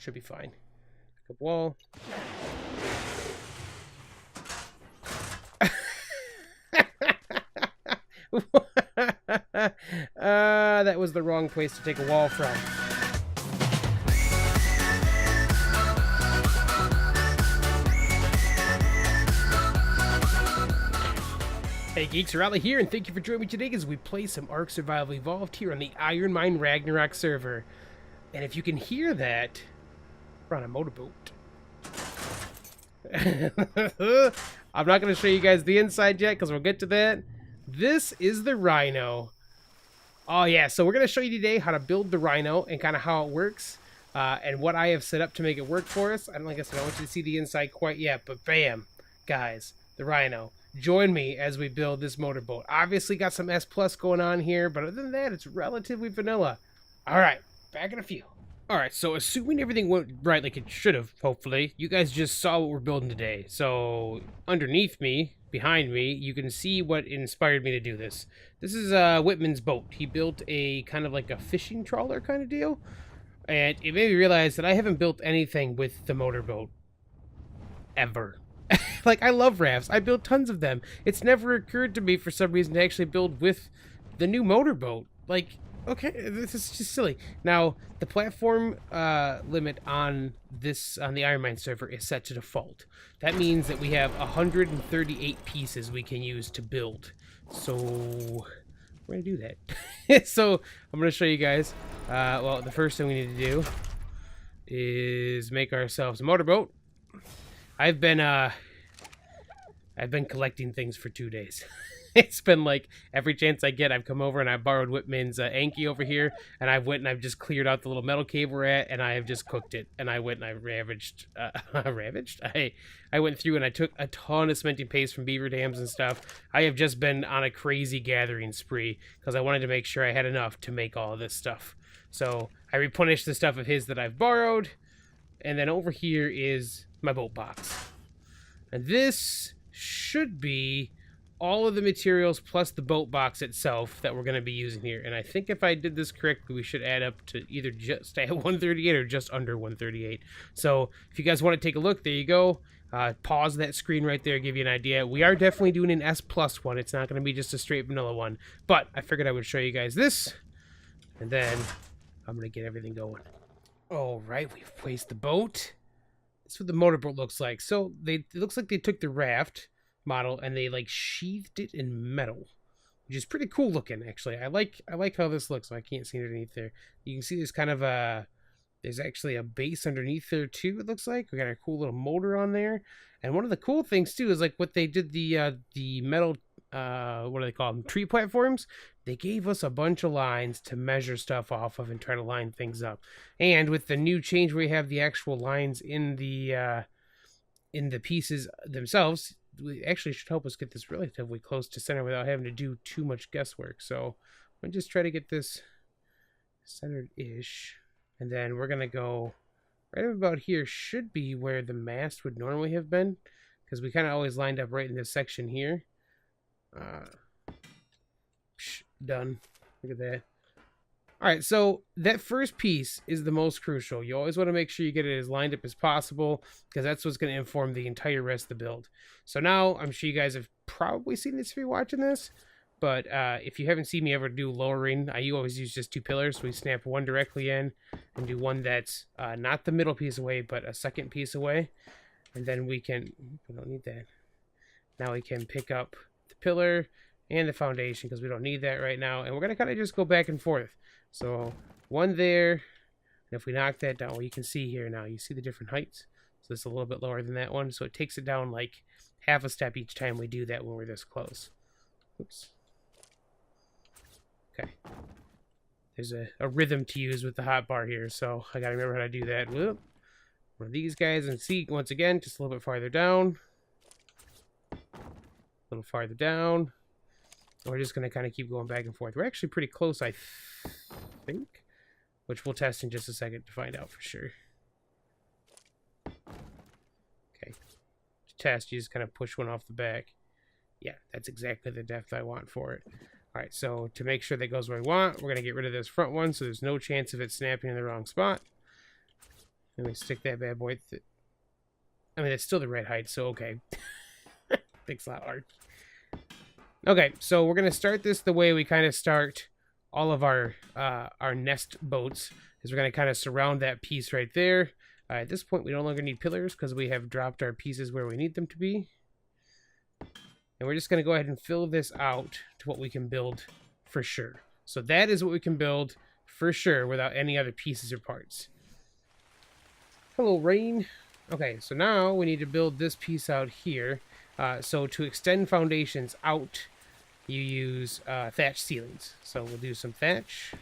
Should be fine. Pick up wall. That was the wrong place to take a wall from. Hey geeks, Arahli here, and thank you for joining me today as we play some ARK Survival Evolved here on the IronMine Ragnarok server. And if you can hear that, we're on a motorboat. I'm not going to show you guys the inside yet because we'll get to that. This is the Rhino. Oh yeah, so we're going to show you today how to build the Rhino and kind of how it works. And what I have set up to make it work for us. I don't want you to see the inside quite yet, but bam, guys, the Rhino. Join me as we build this motorboat. Obviously got some S Plus going on here, but other than that, it's relatively vanilla. All right, back in a few. All right, so assuming everything went right like it should have, hopefully, you guys just saw what we're building today. So underneath me, behind me, you can see what inspired me to do this. This is Whitman's boat. He built a kind of like a fishing trawler kind of deal. And it made me realize that I haven't built anything with the motorboat ever. Like, I love rafts. I built tons of them. It's never occurred to me for some reason to actually build with the new motorboat. Like, okay, this is just silly. Now, the platform limit on the IronMine server is set to default. That means that we have 138 pieces we can use to build. So, we're going to do that. So, I'm going to show you guys. Well, the first thing we need to do is make ourselves a motorboat. I've been collecting things for 2 days. It's been like every chance I get, I've come over and I borrowed Whitman's Anki over here, and I've just cleared out the little metal cave we're at, and I have just cooked it. And I went and I ravaged, I went through and I took a ton of cementing paste from beaver dams and stuff. I have just been on a crazy gathering spree because I wanted to make sure I had enough to make all of this stuff. So I replenished the stuff of his that I've borrowed, and then over here is my boat box. And this should be all of the materials plus the boat box itself that we're going to be using here. And I think if I did this correctly, we should add up to either just at 138 or just under 138. So if you guys want to take a look, there you go. Pause that screen right there, give you an idea. We are definitely doing an S Plus one. It's not going to be just a straight vanilla one. But I figured I would show you guys this. And then I'm going to get everything going. All right, we've placed the boat. That's what the motorboat looks like. So it looks like they took the raft model and they like sheathed it in metal, which is pretty cool looking actually. I like how this looks. So I can't see it underneath there. You can see there's kind of there's actually a base underneath there too. It looks like we got a cool little motor on there. And one of the cool things too is like what they did the metal what do they call them, tree platforms. They gave us a bunch of lines to measure stuff off of and try to line things up. And with the new change where we have the actual lines in the pieces themselves, it actually should help us get this relatively close to center without having to do too much guesswork. So I'm gonna just try to get this centered-ish, and then we're gonna go right about here. Should be where the mast would normally have been, because we kind of always lined up right in this section here. Done. Look at that. All right, so that first piece is the most crucial. You always want to make sure you get it as lined up as possible, because that's what's going to inform the entire rest of the build. So now I'm sure you guys have probably seen this if you're watching this, but if you haven't seen me ever do lowering, I always use just two pillars. So we snap one directly in and do one that's not the middle piece away, but a second piece away. And then we don't need that. Now we can pick up the pillar and the foundation because we don't need that right now. And we're going to kind of just go back and forth. So one there, and if we knock that down, well, you can see here now, you see the different heights. So it's a little bit lower than that one. So it takes it down like half a step each time we do that when we're this close. Oops. Okay. There's a rhythm to use with the hotbar here, so I got to remember how to do that. Whoop. One of these guys, and see, once again, just a little bit farther down. A little farther down. We're just going to kind of keep going back and forth. We're actually pretty close, I think, which we'll test in just a second to find out for sure. Okay. To test, you just kind of push one off the back. Yeah, that's exactly the depth I want for it. All right, so to make sure that goes where we want, we're going to get rid of this front one so there's no chance of it snapping in the wrong spot. Let me stick that bad boy. I mean, it's still the right height, so okay. Thanks a lot, Art. Okay, so we're gonna start this the way we kind of start all of our nest boats, is we're gonna kind of surround that piece right there. At this point, we no longer need pillars because we have dropped our pieces where we need them to be. And we're just gonna go ahead and fill this out to what we can build for sure. So that is what we can build for sure without any other pieces or parts. Hello, Rain. Okay, so now we need to build this piece out here. So to extend foundations out, you use thatch ceilings. So we'll do some thatch.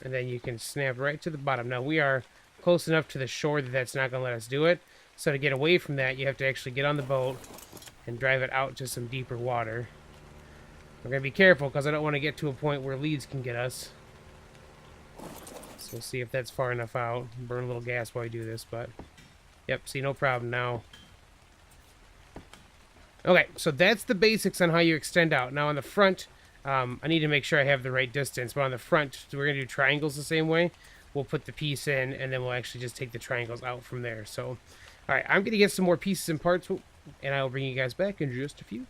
And then you can snap right to the bottom. Now we are close enough to the shore that that's not going to let us do it. So to get away from that, you have to actually get on the boat and drive it out to some deeper water. We're going to be careful because I don't want to get to a point where leads can get us. So we'll see if that's far enough out. Burn a little gas while we do this, but... Yep, see, no problem now. Okay, so that's the basics on how you extend out. Now on the front, I need to make sure I have the right distance, but on the front, we're going to do triangles the same way. We'll put the piece in, and then we'll actually just take the triangles out from there. So, alright, I'm going to get some more pieces and parts, and I'll bring you guys back in just a few.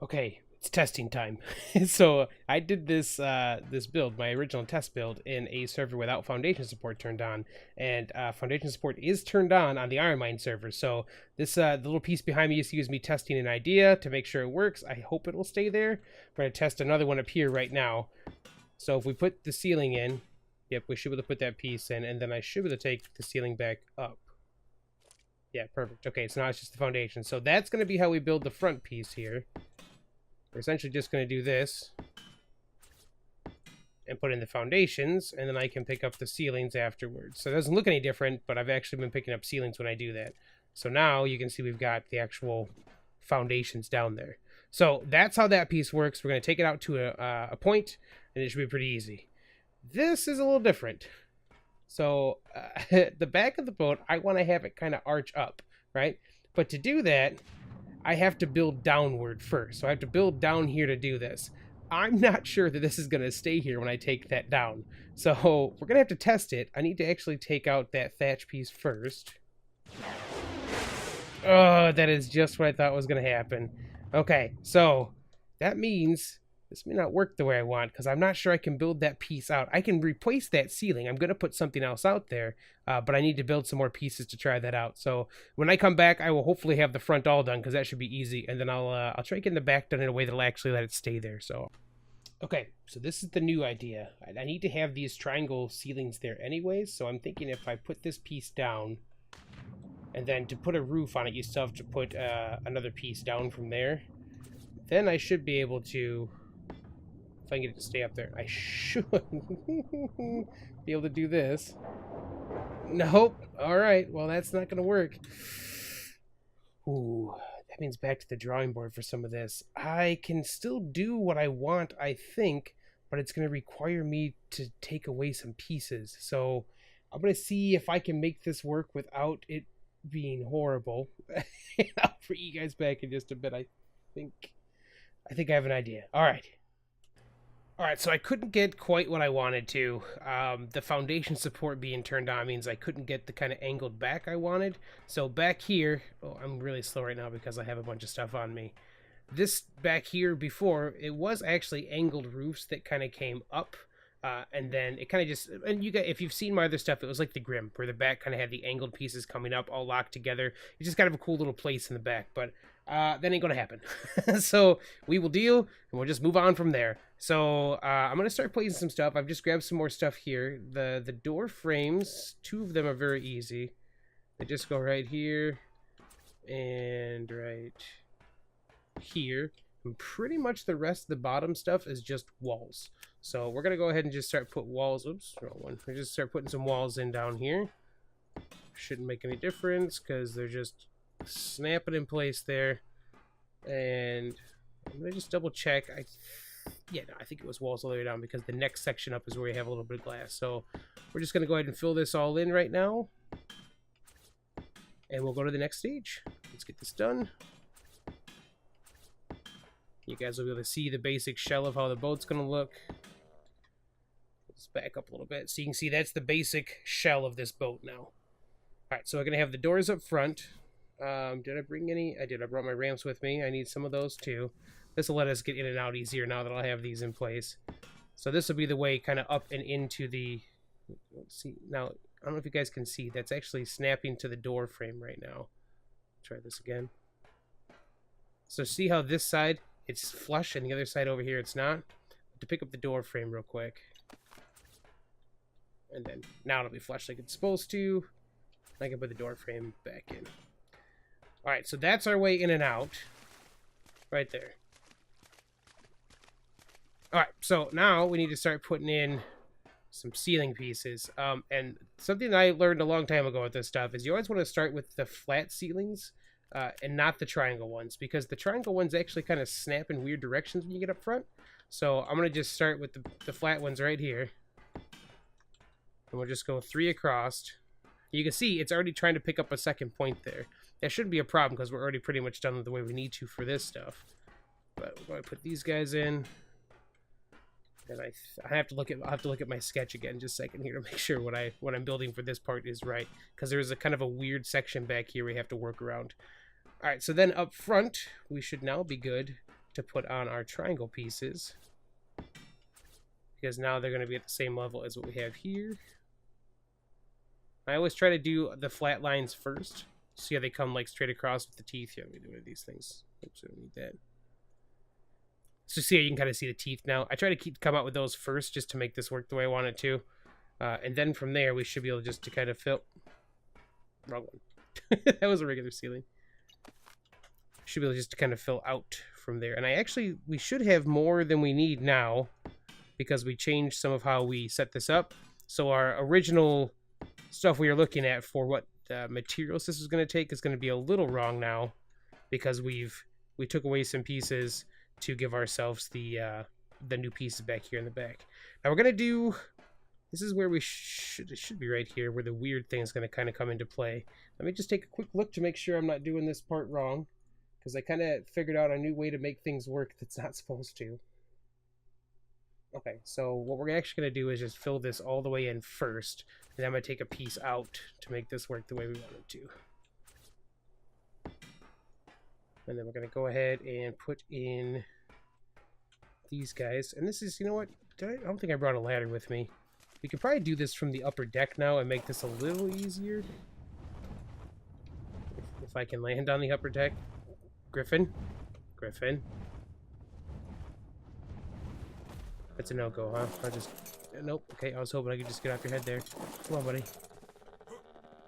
Okay, it's testing time. So I did this this build, my original test build, in a server without foundation support turned on, and foundation support is turned on the IronMine server. So this the little piece behind me just used me testing an idea to make sure it works. I hope it will stay there. We're gonna test another one up here right now. So if we put the ceiling in, yep, we should be able to put that piece in, and then I should be able to take the ceiling back up. Yeah, perfect. Okay, so now it's just the foundation. So that's gonna be how we build the front piece here. We're essentially just going to do this and put in the foundations, and then I can pick up the ceilings afterwards. So it doesn't look any different, but I've actually been picking up ceilings when I do that. So now you can see we've got the actual foundations down there. So that's how that piece works. We're going to take it out to a point, and it should be pretty easy. This is a little different. So the back of the boat, I want to have it kind of arch up, right? But to do that, I have to build downward first. So I have to build down here to do this. I'm not sure that this is going to stay here when I take that down. So we're going to have to test it. I need to actually take out that thatch piece first. Oh, that is just what I thought was going to happen. Okay, so that means this may not work the way I want because I'm not sure I can build that piece out. I can replace that ceiling. I'm going to put something else out there, but I need to build some more pieces to try that out. So when I come back, I will hopefully have the front all done because that should be easy. And then I'll try getting the back done in a way that'll actually let it stay there. So, okay, so this is the new idea. I need to have these triangle ceilings there anyways. So I'm thinking if I put this piece down, and then to put a roof on it, you still have to put another piece down from there. Then I should be able to... If I can get it to stay up there, I should be able to do this. Nope. Alright, well that's not going to work. Ooh, that means back to the drawing board for some of this. I can still do what I want, I think, but it's going to require me to take away some pieces. So I'm going to see if I can make this work without it being horrible. I'll bring you guys back in just a bit. I think I have an idea. Alright. Alright, so I couldn't get quite what I wanted to. The foundation support being turned on means I couldn't get the kind of angled back I wanted. So back here, oh, I'm really slow right now because I have a bunch of stuff on me. This back here before, it was actually angled roofs that kind of came up. And then it kind of just, and you got, if you've seen my other stuff, it was like the Grim, where the back kind of had the angled pieces coming up all locked together. It's just kind of a cool little place in the back, but that ain't gonna happen. So we will deal, and we'll just move on from there. So I'm gonna start placing some stuff. I've just grabbed some more stuff here. The door frames, 2 of them are very easy. They just go right here and right here. And pretty much the rest of the bottom stuff is just walls. So we're going to go ahead and just start put walls. Oops, wrong one. We just start putting some walls in down here. Shouldn't make any difference because they're just snapping in place there. And I'm going to just double check. Yeah, no, I think it was walls all the way down because the next section up is where we have a little bit of glass. So we're just going to go ahead and fill this all in right now. And we'll go to the next stage. Let's get this done. You guys will be able to see the basic shell of how the boat's going to look. Let's back up a little bit so you can see that's the basic shell of this boat now. All right, so we're going to have the doors up front. Did I bring any? I did. I brought my ramps with me. I need some of those too. This will let us get in and out easier now that I'll have these in place. So this will be the way kind of up and into the... Let's see. Now, I don't know if you guys can see. That's actually snapping to the door frame right now. Try this again. So see how this side, it's flush, and the other side over here, it's not? To pick up the door frame real quick. And then now it'll be flush like it's supposed to. I can put the door frame back in. Alright, so that's our way in and out. Right there. Alright, so now we need to start putting in some ceiling pieces. And something that I learned a long time ago with this stuff is you always want to start with the flat ceilings and not the triangle ones, because the triangle ones actually kind of snap in weird directions when you get up front. So I'm going to just start with the flat ones right here. And we'll just go 3 across. You can see it's already trying to pick up a second point there. That shouldn't be a problem because we're already pretty much done the way we need to for this stuff. But we're going to put these guys in. And I have to look at my sketch again just a second here to make sure what I'm building for this part is right, because there's a kind of a weird section back here we have to work around. All right, so then up front we should now be good to put on our triangle pieces, because now they're going to be at the same level as what we have here. I always try to do the flat lines first. See how they come like straight across with the teeth. Yeah, let me do one of these things. Oops, I don't need that. So see how you can kind of see the teeth now. I try to come out with those first just to make this work the way I want it to. And then from there, we should be able just to kind of fill... Wrong one. That was a regular ceiling. Should be able just to kind of fill out from there. And we should have more than we need now, because we changed some of how we set this up. So our original stuff we were looking at for what materials this is going to take is going to be a little wrong now, because we took away some pieces to give ourselves the new pieces back here in the back. Now we're gonna do, this is where it should be right here where the weird thing is gonna kind of come into play. Let me just take a quick look to make sure I'm not doing this part wrong, because I kind of figured out a new way to make things work that's not supposed to. Okay, so what we're actually gonna do is just fill this all the way in first, and then I'm gonna take a piece out to make this work the way we want it to. And then we're going to go ahead and put in these guys. And this is, you know what? I don't think I brought a ladder with me. We could probably do this from the upper deck now and make this a little easier. If I can land on the upper deck. Griffin? Griffin? That's a no-go, huh? I'll just... Nope. Okay, I was hoping I could just get off your head there. Come on, buddy.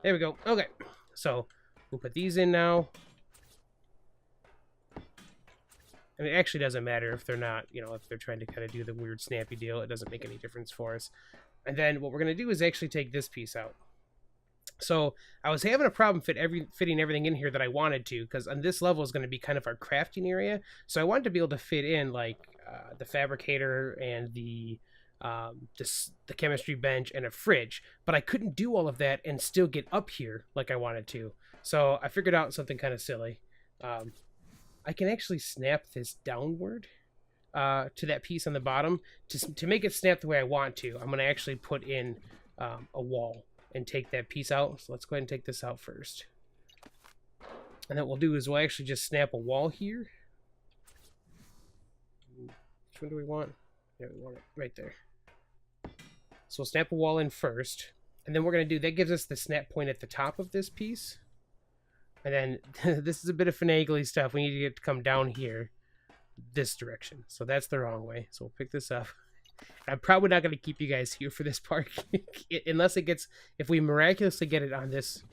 There we go. Okay. So, we'll put these in now. And it actually doesn't matter if they're not, if they're trying to kind of do the weird snappy deal. It doesn't make any difference for us. And then what we're going to do is actually take this piece out. So I was having a problem fitting everything in here that I wanted to, because on this level is going to be kind of our crafting area. So I wanted to be able to fit in like the fabricator and the chemistry bench and a fridge. But I couldn't do all of that and still get up here like I wanted to. So I figured out something kind of silly. I can actually snap this downward to that piece on the bottom. To make it snap the way I want to, I'm going to actually put in a wall and take that piece out. So let's go ahead and take this out first. And then what we'll do is we'll actually just snap a wall here. Which one do we want? Yeah, we want it right there. So we'll snap a wall in first. And then we're going to do, that gives us the snap point at the top of this piece. And then this is a bit of finagly stuff. We need to get to come down here this direction. So that's the wrong way. So we'll pick this up. I'm probably not going to keep you guys here for this part unless it gets, if we miraculously get it on this,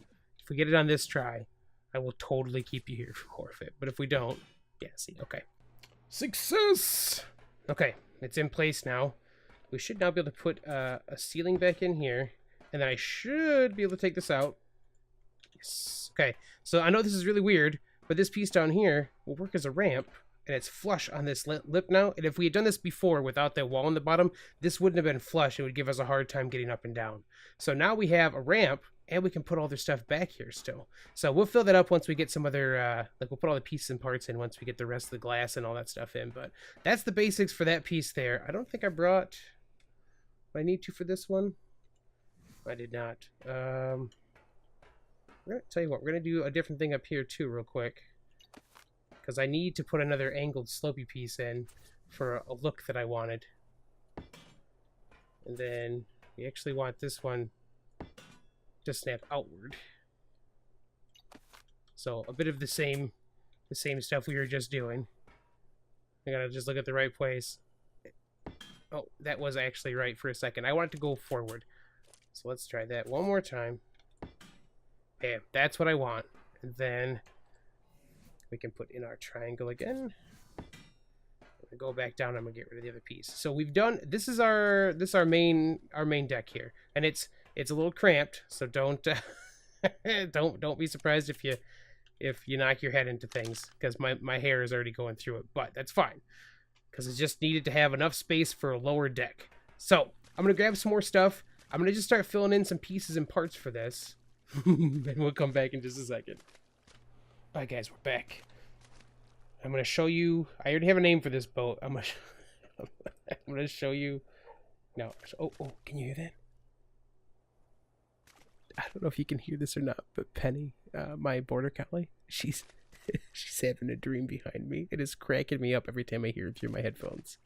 if we get it on this try, I will totally keep you here for more of it. But if we don't, yeah, see, okay. Success! Okay, it's in place now. We should now be able to put a ceiling back in here. And then I should be able to take this out. Yes. Okay, so I know this is really weird, but this piece down here will work as a ramp, and it's flush on this lip now. And if we had done this before without that wall on the bottom, this wouldn't have been flush. It would give us a hard time getting up and down. So now we have a ramp, and we can put all their stuff back here still. So we'll fill that up once we get some other, we'll put all the pieces and parts in once we get the rest of the glass and all that stuff in. But that's the basics for that piece there. I don't think I brought... I need to for this one? I did not. We're gonna tell you what, we're gonna do a different thing up here too real quick. Because I need to put another angled slopey piece in for a look that I wanted. And then we actually want this one to snap outward. So a bit of the same stuff we were just doing. I gotta just look at the right place. Oh, that was actually right for a second. I want it to go forward. So let's try that one more time. Bam, that's what I want. And then we can put in our triangle again. Go back down. I'm gonna get rid of the other piece. So we've done. This is our main deck here, and it's a little cramped. So don't don't be surprised if you knock your head into things, because my hair is already going through it. But that's fine, because it just needed to have enough space for a lower deck. So I'm gonna grab some more stuff. I'm gonna just start filling in some pieces and parts for this. Then we'll come back in just a second. All right, guys, we're back. I'm going to show you... I already have a name for this boat. I'm going to show you... No. Oh, can you hear that? I don't know if you can hear this or not, but Penny, my border collie, she's having a dream behind me. It is cracking me up every time I hear it through my headphones.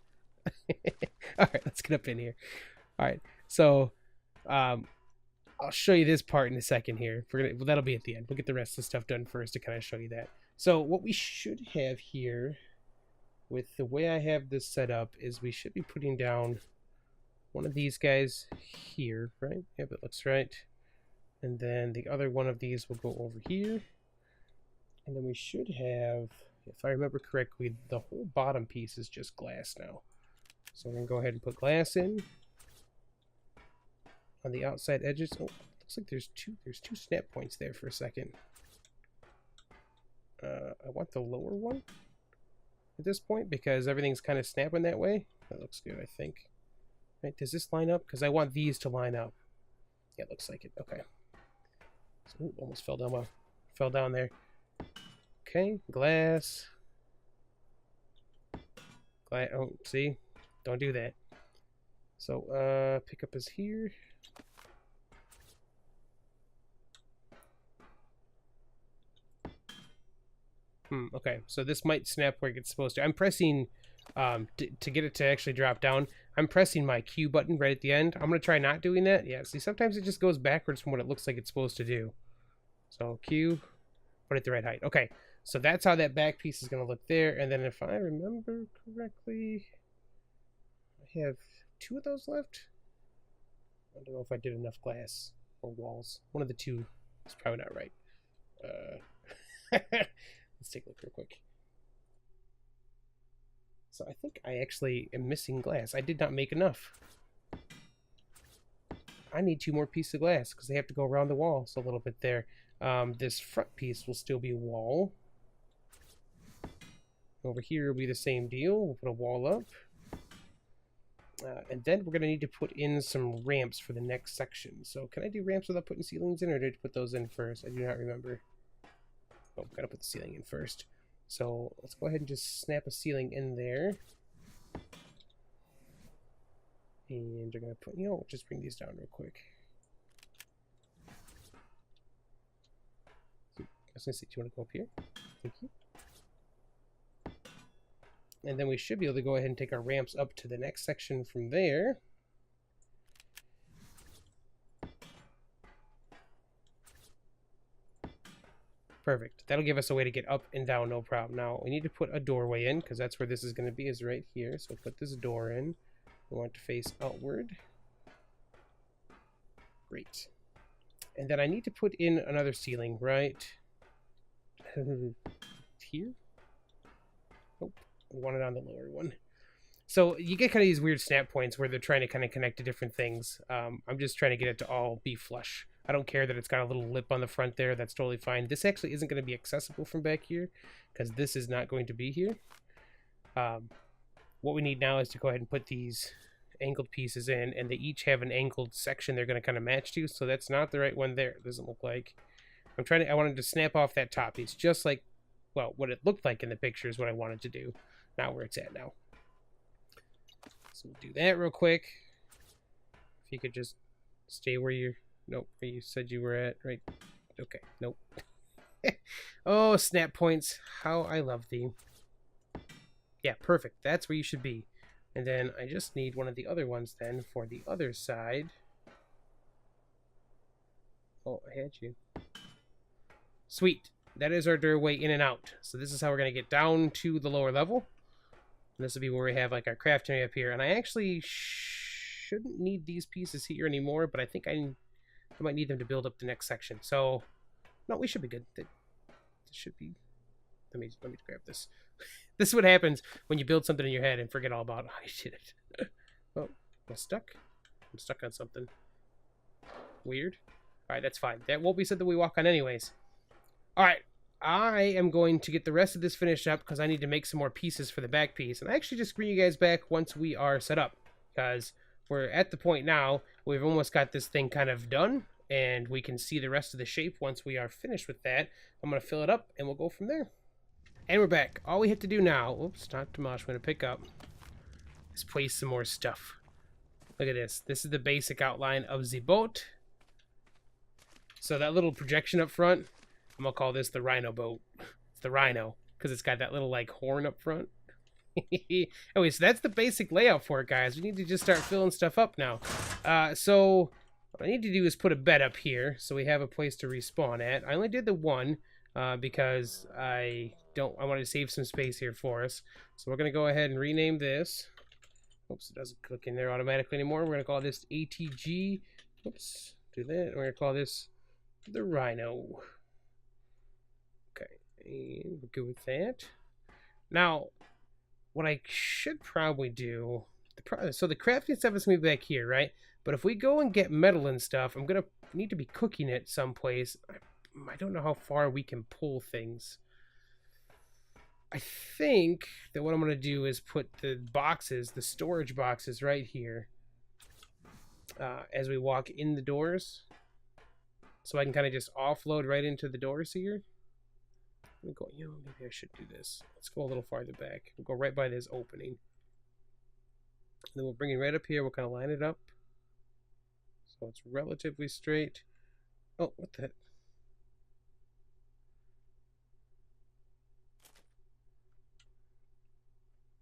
All right, let's get up in here. All right, so I'll show you this part in a second here. Well, that'll be at the end. We'll get the rest of the stuff done first to kind of show you that. So what we should have here, with the way I have this set up, is we should be putting down one of these guys here, right? Yeah, that looks right. And then the other one of these will go over here. And then we should have, if I remember correctly, the whole bottom piece is just glass now. So we're going to go ahead and put glass in on the outside edges. Oh, looks like there's two snap points there for a second. I want the lower one at this point because everything's kind of snapping that way. That looks good, I think. Right, does this line up? Because I want these to line up. Yeah, it looks like it. Okay. So, ooh, almost fell down there. Okay, glass. Oh, see? Don't do that. So, pickup is here. Okay, so this might snap where it's supposed to. I'm pressing, to get it to actually drop down, I'm pressing my Q button right at the end. I'm going to try not doing that. Yeah, see, sometimes it just goes backwards from what it looks like it's supposed to do. So, Q, put it the right height. Okay, so that's how that back piece is going to look there. And then if I remember correctly, I have 2 of those left. I don't know if I did enough glass or walls. One of the two is probably not right. Let's take a look real quick. So I think I actually am missing glass. I did not make enough. I need 2 more pieces of glass because they have to go around the wall. So a little bit there. This front piece will still be a wall. Over here will be the same deal. We'll put a wall up. And then we're going to need to put in some ramps for the next section. So can I do ramps without putting ceilings in, or did I put those in first? I do not remember. Oh, gotta put the ceiling in first. So let's go ahead and just snap a ceiling in there. And we're gonna put, just bring these down real quick. I was gonna say, do you want to go up here? Thank you. And then we should be able to go ahead and take our ramps up to the next section from there. Perfect. That'll give us a way to get up and down, no problem. Now, we need to put a doorway in, because that's where this is going to be, is right here. So put this door in. We want it to face outward. Great. And then I need to put in another ceiling, right? Here? Nope. We want it on the lower one. So you get kind of these weird snap points where they're trying to kind of connect to different things. I'm just trying to get it to all be flush. I don't care that it's got a little lip on the front there. That's totally fine. This actually isn't going to be accessible from back here because this is not going to be here. What we need now is to go ahead and put these angled pieces in, and they each have an angled section they're going to kind of match to. So that's not the right one there. It doesn't look like. I wanted to snap off that top piece just like, well, what it looked like in the picture is what I wanted to do. Not where it's at now. So we'll do that real quick. you could just stay where you're... Nope, where you said you were at, right? Okay, nope. Oh, snap points. How I love thee. Yeah, perfect. That's where you should be. And then I just need one of the other ones then for the other side. Oh, I had you. Sweet. That is our doorway in and out. So this is how we're going to get down to the lower level. And this will be where we have like our crafting area up here. And I actually shouldn't need these pieces here anymore, but I think I might need them to build up the next section. So, no, we should be good. This should be... Let me grab this. This is what happens when you build something in your head and forget all about how you did it. Oh, I'm stuck. I'm stuck on something. Weird. Alright, that's fine. That won't be something we walk on anyways. Alright, I am going to get the rest of this finished up because I need to make some more pieces for the back piece. And I actually just bring you guys back once we are set up. Because we're at the point now, we've almost got this thing kind of done. And we can see the rest of the shape once we are finished with that. I'm going to fill it up and we'll go from there. And we're back. All we have to do now, oops, not too much, I'm going to pick up, is place some more stuff. Look at this. This is the basic outline of the boat. So that little projection up front, I'm going to call this the Rhino boat. It's the Rhino, because it's got that little, like, horn up front. Anyway, so that's the basic layout for it, guys. We need to just start filling stuff up now. So what I need to do is put a bed up here, so we have a place to respawn at. I only did the one, because I wanted to save some space here for us. So we're going to go ahead and rename this. Oops, it doesn't click in there automatically anymore. We're going to call this ATG. Oops, do that. We're going to call this the Rhino. Okay, and we're good with that. Now, what I should probably do... So the crafting stuff is going to be back here, right? But if we go and get metal and stuff, I'm going to need to be cooking it someplace. I don't know how far we can pull things. I think that what I'm going to do is put the boxes, the storage boxes right here as we walk in the doors. So I can kind of just offload right into the doors here. Maybe I should do this. Let's go a little farther back. We'll go right by this opening. And then we'll bring it right up here. We'll kind of line it up. So it's relatively straight. Oh, what the heck?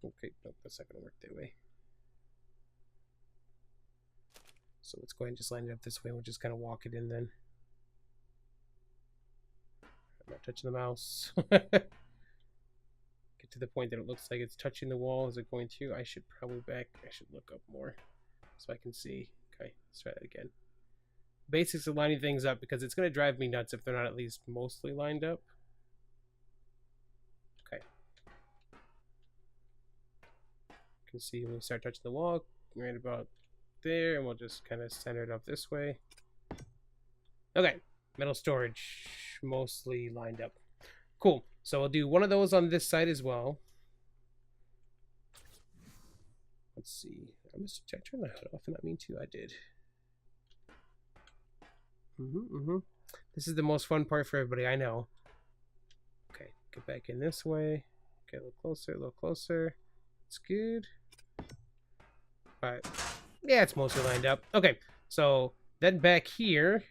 Okay, nope, that's not going to work that way. So let's go ahead and just line it up this way. We'll just kind of walk it in then. I'm not touching the mouse. Get to the point that it looks like it's touching the wall. Is it going to? I should probably I should look up more so I can see. Okay, let's try that again. Basics of lining things up because it's going to drive me nuts if they're not at least mostly lined up. Okay. You can see when we start touching the wall, right about there, and we'll just kind of center it up this way. Okay, metal storage mostly lined up. Cool. So we'll do one of those on this side as well. Let's see. Did I turn the HUD off and not mean to? I did. This is the most fun part for everybody, I know. Okay, get back in this way. Okay, a little closer, a little closer. It's good. Alright. Yeah, it's mostly lined up. Okay, so then back here,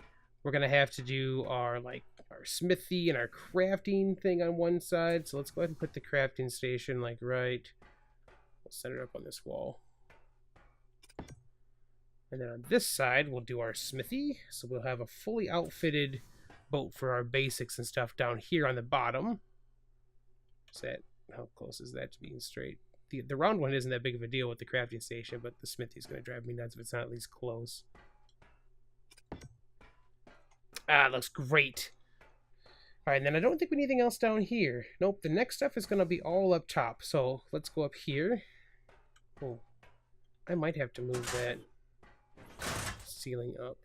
we're going to have to do our smithy and our crafting thing on one side. So let's go ahead and put the crafting station right. We'll set it up on this wall. And then on this side, we'll do our smithy. So we'll have a fully outfitted boat for our basics and stuff down here on the bottom. How close is that to being straight? The round one isn't that big of a deal with the crafting station, but the smithy is going to drive me nuts if it's not at least close. Ah, looks great. All right, and then I don't think we need anything else down here. Nope, the next stuff is going to be all up top. So let's go up here. Oh, I might have to move that ceiling up.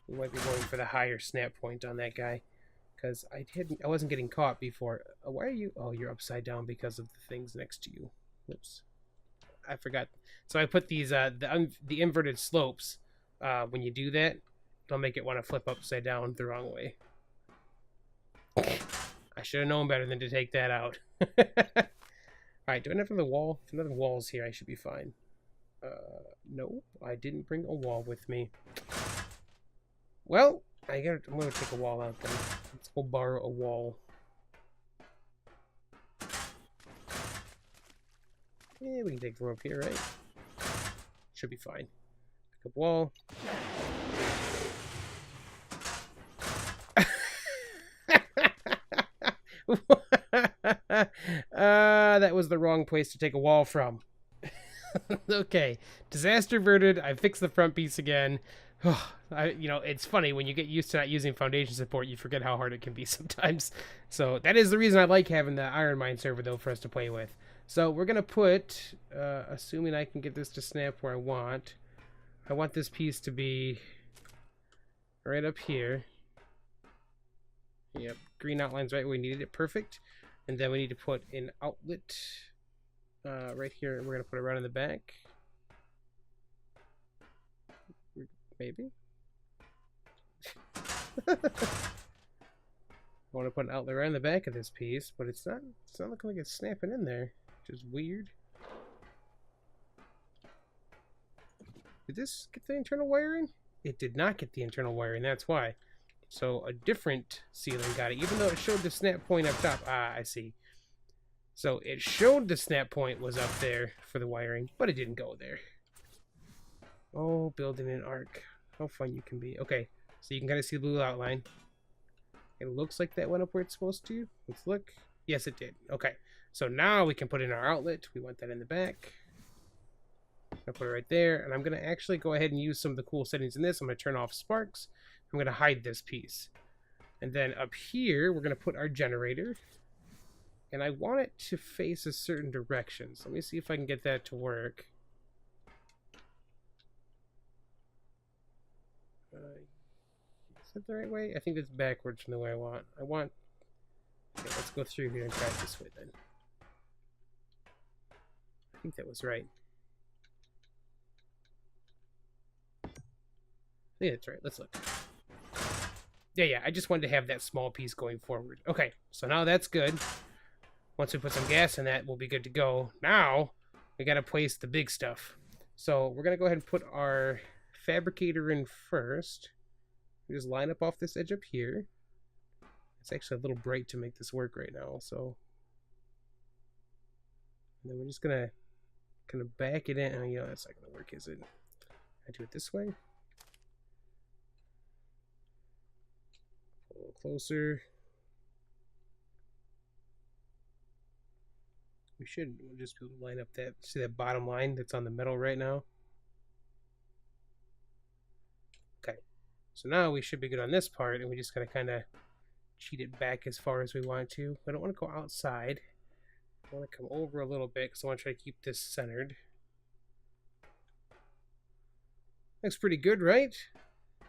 We might be going for the higher snap point on that guy. Because I wasn't getting caught before. Why are you? Oh, you're upside down because of the things next to you. Whoops. I forgot. So I put these, the inverted slopes. When you do that, it'll make it want to flip upside down the wrong way. I should have known better than to take that out. Alright, do I have another wall? If another wall's here, I should be fine. No, I didn't bring a wall with me. Well, I'm gonna take a wall out then. Let's go borrow a wall. Yeah, we can take from up here, right? Should be fine. Pick up wall. That was the wrong place to take a wall from. Okay, disaster averted. I fixed the front piece again. It's funny when you get used to not using foundation support, you forget how hard it can be sometimes. So that is the reason I like having the IronMine server though for us to play with. So we're gonna put, assuming I can get this to snap where I want this piece to be right up here. Yep, green outline's right where we needed it, perfect. And then we need to put an outlet right here, and we're gonna put it right in the back. Maybe. I want to put an outlet right in the back of this piece, but it's not looking like it's snapping in there, which is weird. Did this get the internal wiring? It did not get the internal wiring, that's why. So a different ceiling got it, even though it showed the snap point up top. Ah, I see. So it showed the snap point was up there for the wiring, but it didn't go there. Oh, building an ARK. How fun you can be. Okay, so you can kind of see the blue outline. It looks like that went up where it's supposed to. Let's look. Yes, it did. Okay, so now we can put in our outlet. We want that in the back. I'll put it right there, and I'm going to actually go ahead and use some of the cool settings in this. I'm going to turn off sparks. I'm going to hide this piece. And then up here, we're going to put our generator. And I want it to face a certain direction. So let me see if I can get that to work. Is that the right way? I think that's backwards from the way I want. Okay, let's go through here and try it this way then. I think that was right. Yeah, that's right. Let's look. Yeah, I just wanted to have that small piece going forward. Okay, so now that's good. Once we put some gas in that, we'll be good to go. Now, we gotta place the big stuff. So we're gonna go ahead and put our fabricator in first. We just line up off this edge up here. It's actually a little bright to make this work right now, so. And then we're just gonna kind of back it in. Oh, you know, that's not gonna work, is it? I do it this way. A little closer. We should just be able to line up that, see that bottom line that's on the metal right now? Okay, so now we should be good on this part, and we just gotta kind of cheat it back as far as we want to. I don't want to go outside. I want to come over a little bit because I want to try to keep this centered. Looks pretty good, right? I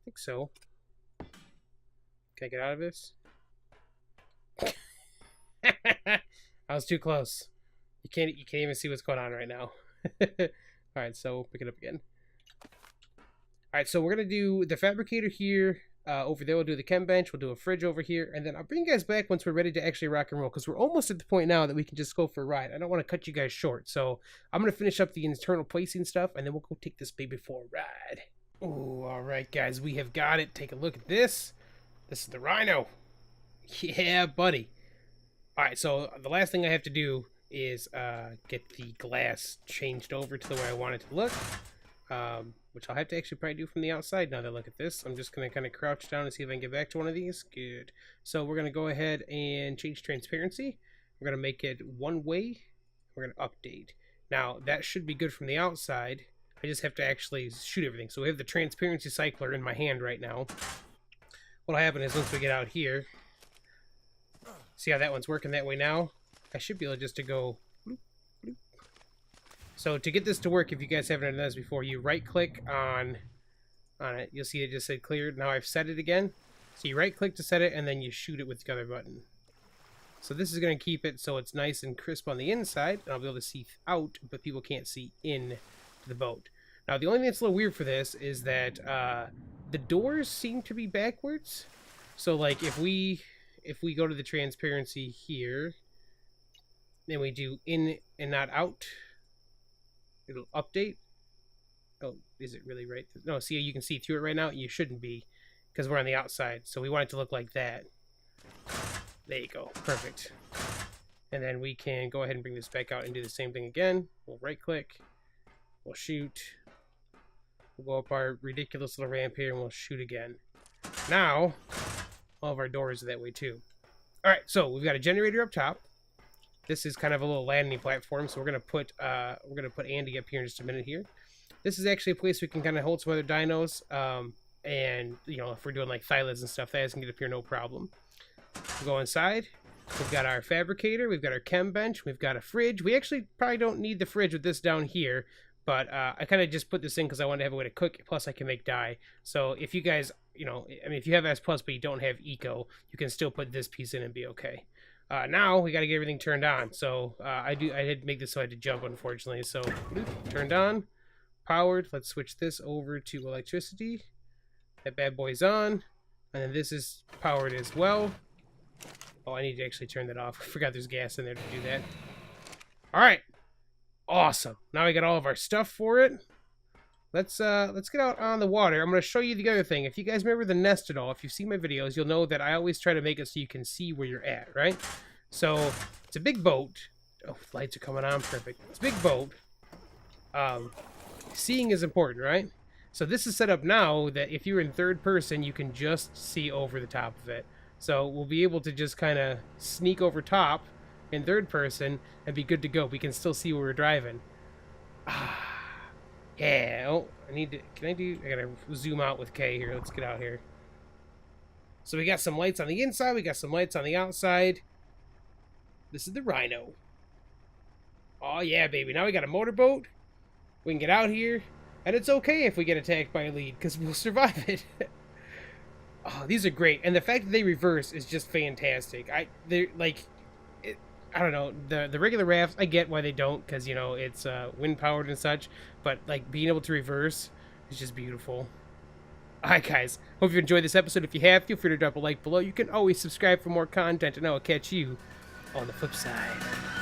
think so. Can I get out of this? I was too close. You can't even see what's going on right now. Alright, so pick it up again. Alright, so we're gonna do the fabricator here. Over there we'll do the chem bench, we'll do a fridge over here, and then I'll bring you guys back once we're ready to actually rock and roll, because we're almost at the point now that we can just go for a ride. I don't want to cut you guys short, so I'm gonna finish up the internal placing stuff, and then we'll go take this baby for a ride. Oh, alright guys, we have got it. Take a look at this. This is the Rhino. Yeah, buddy. Alright, so the last thing I have to do is get the glass changed over to the way I want it to look, which I'll have to actually probably do from the outside now that I look at this. I'm just going to kind of crouch down and see if I can get back to one of these. Good. So we're going to go ahead and change transparency. We're going to make it one way. We're going to update. Now, that should be good from the outside. I just have to actually shoot everything. So we have the transparency cycler in my hand right now. What'll happen is once we get out here, see how that one's working that way now? I should be able just to go bloop, bloop. So to get this to work, if you guys haven't done this before, you right click on it. You'll see it just said cleared. Now I've set it again. So you right click to set it and then you shoot it with the other button. So this is going to keep it so it's nice and crisp on the inside, and I'll be able to see out, but people can't see in the boat. Now the only thing that's a little weird for this is that the doors seem to be backwards. So like if we go to the transparency here, then we do in and not out. it'll update. Oh, is it really right? No, see, you can see through it right now. You shouldn't be, because we're on the outside. So we want it to look like that. There you go. Perfect. And then we can go ahead and bring this back out and do the same thing again. We'll right-click. We'll shoot. We'll go up our ridiculous little ramp here, and we'll shoot again. Now, all of our doors are that way too. All right, so we've got a generator up top. This is kind of a little landing platform, so we're gonna put Andy up here in just a minute here. This is actually a place we can kind of hold some other dinos, and you know, if we're doing like thylids and stuff, that can get up here no problem. We'll go inside. We've got our fabricator, we've got our chem bench, we've got a fridge. We actually probably don't need the fridge with this down here, but I kind of just put this in because I wanted to have a way to cook, plus I can make dye. So if you guys, you know, I mean, if you have S+, but you don't have eco, you can still put this piece in and be okay. Now we got to get everything turned on. So I did make this so I had to jump, unfortunately. So turned on, powered. Let's switch this over to electricity. That bad boy's on, and then this is powered as well. Oh, I need to actually turn that off. I forgot there's gas in there to do that. All right, awesome. Now we got all of our stuff for it. Let's get out on the water. I'm going to show you the other thing. If you guys remember the nest at all, if you've seen my videos, you'll know that I always try to make it so you can see where you're at, right? So it's a big boat. Oh, lights are coming on. Perfect. It's a big boat. Seeing is important, right? So this is set up now that if you're in third person, you can just see over the top of it. So we'll be able to just kind of sneak over top in third person and be good to go. We can still see where we're driving. Yeah. Oh, I gotta zoom out with K here. Let's get out here. So we got some lights on the inside. We got some lights on the outside. This is the Rhino. Oh, yeah, baby. Now we got a motorboat. We can get out here. And it's okay if we get attacked by a lead, because we'll survive it. Oh, these are great. And the fact that they reverse is just fantastic. They're like, I don't know, the regular rafts, I get why they don't, because, you know, it's wind powered and such, but like being able to reverse is just beautiful. Alright guys, hope you enjoyed this episode. If you have, feel free to drop a like below. You can always subscribe for more content, and I will catch you on the flip side.